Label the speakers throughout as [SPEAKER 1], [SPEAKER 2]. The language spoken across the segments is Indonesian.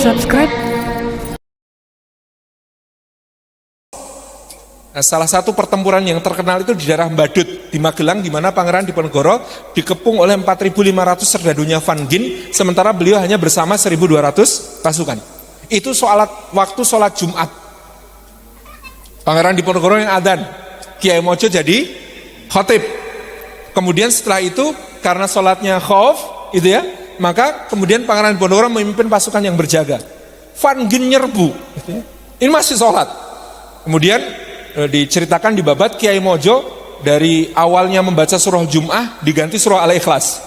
[SPEAKER 1] subscribe.
[SPEAKER 2] Nah, salah satu pertempuran yang terkenal itu di daerah Badut di Magelang, di mana Pangeran Diponegoro dikepung oleh 4.500 serdadunya Van Gin, sementara beliau hanya bersama 1.200 pasukan. Itu waktu sholat Jumat. Pangeran Diponegoro yang adzan, Kiai Mojo jadi khotib. Kemudian setelah itu karena sholatnya khauf, itu ya, maka kemudian Pangeran Diponegoro memimpin pasukan yang berjaga. Van Gin nyerbu, gitu ya. Ini masih sholat. Kemudian diceritakan di Babat, Kiai Mojo dari awalnya membaca surah Jum'ah diganti surah Al-Ikhlas.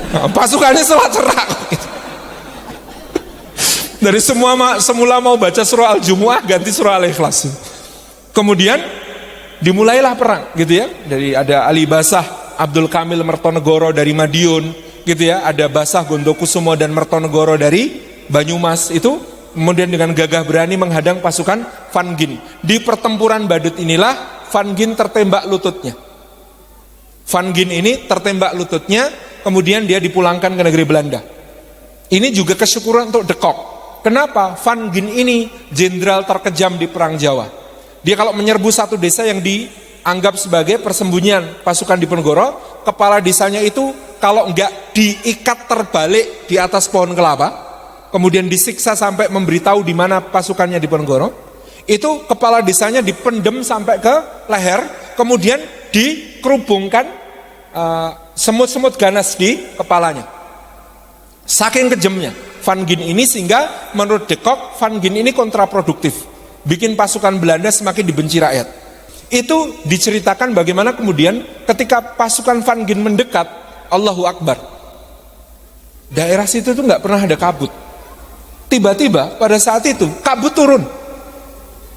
[SPEAKER 2] Nah, pasukannya sholat serak. Dari semula mau baca surah Al-Jumu'ah ganti surah Al-Ikhlas. Kemudian dimulailah perang, gitu ya. Dari ada Ali Basah, Abdul Kamil Mertonegoro dari Madiun, gitu ya. Ada Basah Gondokusumo dan Mertonegoro dari Banyumas itu. Kemudian dengan gagah berani menghadang pasukan Van Gin. Di pertempuran Badut inilah Van Gin tertembak lututnya. Van Gin ini tertembak lututnya, kemudian dia dipulangkan ke negeri Belanda. Ini juga kesyukuran untuk De Kock. Kenapa? Van Gin ini jenderal terkejam di Perang Jawa. Dia kalau menyerbu satu desa yang dianggap sebagai persembunyian pasukan Diponegoro, kepala desanya itu kalau enggak diikat terbalik di atas pohon kelapa, kemudian disiksa sampai memberitahu di mana pasukannya Diponegoro, itu kepala desanya dipendem sampai ke leher, kemudian dikerubungkan semut-semut ganas di kepalanya. Saking kejamnya Van Gin ini, sehingga menurut De Kock Van Gin ini kontraproduktif, bikin pasukan Belanda semakin dibenci rakyat. Itu diceritakan bagaimana kemudian ketika pasukan Van Gin mendekat, Allahu Akbar, daerah situ tuh nggak pernah ada kabut. Tiba-tiba pada saat itu kabut turun,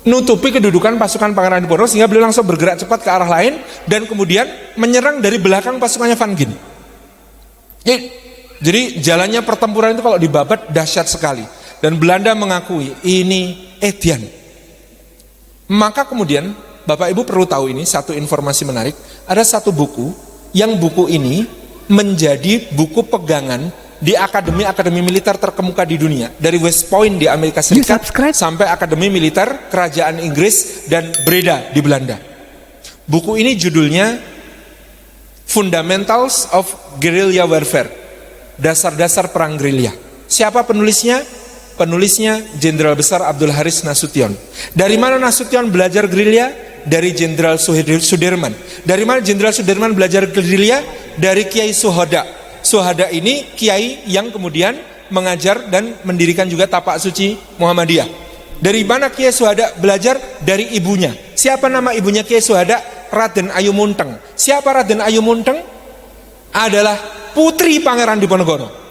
[SPEAKER 2] nutupi kedudukan pasukan Pangeran Diponegoro, sehingga beliau langsung bergerak cepat ke arah lain dan kemudian menyerang dari belakang pasukannya Van Gin. Jadi jalannya pertempuran itu kalau di Babat dahsyat sekali, dan Belanda mengakui ini Edian. Maka kemudian Bapak Ibu perlu tahu ini satu informasi menarik, ada satu buku yang buku ini menjadi buku pegangan di akademi militer terkemuka di dunia, dari West Point di Amerika Serikat sampai akademi militer kerajaan Inggris dan Breda di Belanda. Buku ini judulnya Fundamentals of Guerrilla Warfare, dasar-dasar perang gerilya. Siapa penulisnya? Penulisnya Jenderal Besar Abdul Haris Nasution. Dari mana Nasution belajar gerilya? Dari Jenderal Sudirman. Dari mana Jenderal Sudirman belajar gerilya? Dari Kiai Suhoda. Suhada ini kiai yang kemudian mengajar dan mendirikan juga Tapak Suci Muhammadiyah. Dari mana Kiai Suhada belajar? Dari ibunya. Siapa nama ibunya Kiai Suhada? Raden Ayu Munteng. Siapa Raden Ayu Munteng? Adalah putri Pangeran Diponegoro.